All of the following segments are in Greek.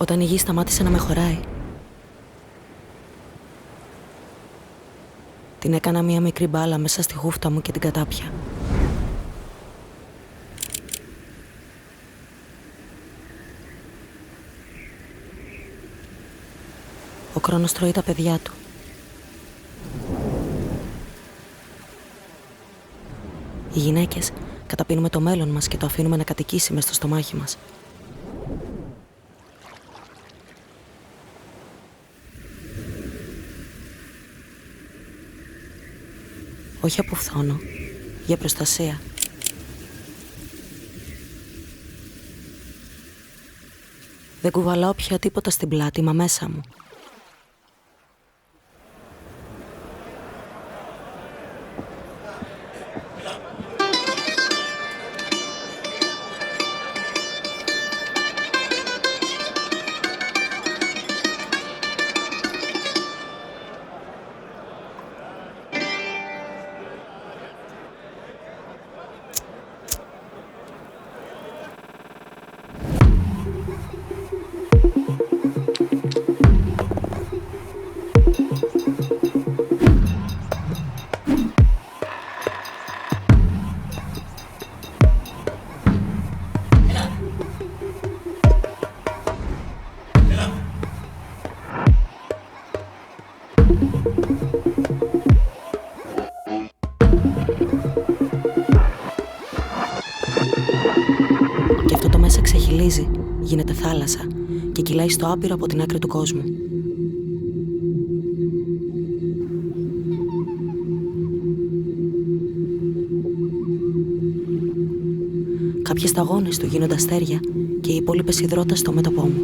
Όταν η γη σταμάτησε να με χωράει, την έκανα μία μικρή μπάλα μέσα στη χούφτα μου και την κατάπια. Ο χρόνος τρώει τα παιδιά του. Οι γυναίκες καταπίνουμε το μέλλον μας και το αφήνουμε να κατοικήσει μες στο στομάχι μας. Όχι από φθόνο, για προστασία. Δεν κουβαλάω πια τίποτα στην πλάτη, μα μέσα μου. Και αυτό το μέσα ξεχυλίζει, γίνεται θάλασσα και κυλάει στο άπειρο από την άκρη του κόσμου. Κάποιες σταγόνες του γίνονται αστέρια και οι υπόλοιπες υδρότας στο μέτωπό μου.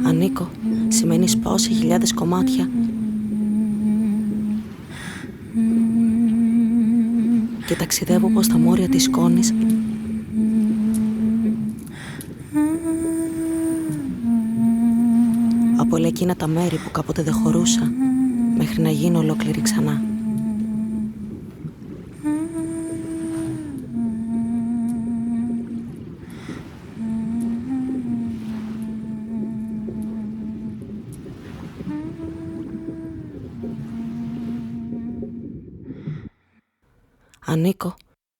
Ανήκω σημαίνει σπάω σε χιλιάδες κομμάτια και ταξιδεύω πως τα μόρια της σκόνης από όλα εκείνα τα μέρη που κάποτε δεν χωρούσα μέχρι να γίνω ολόκληρη ξανά. Ανήκω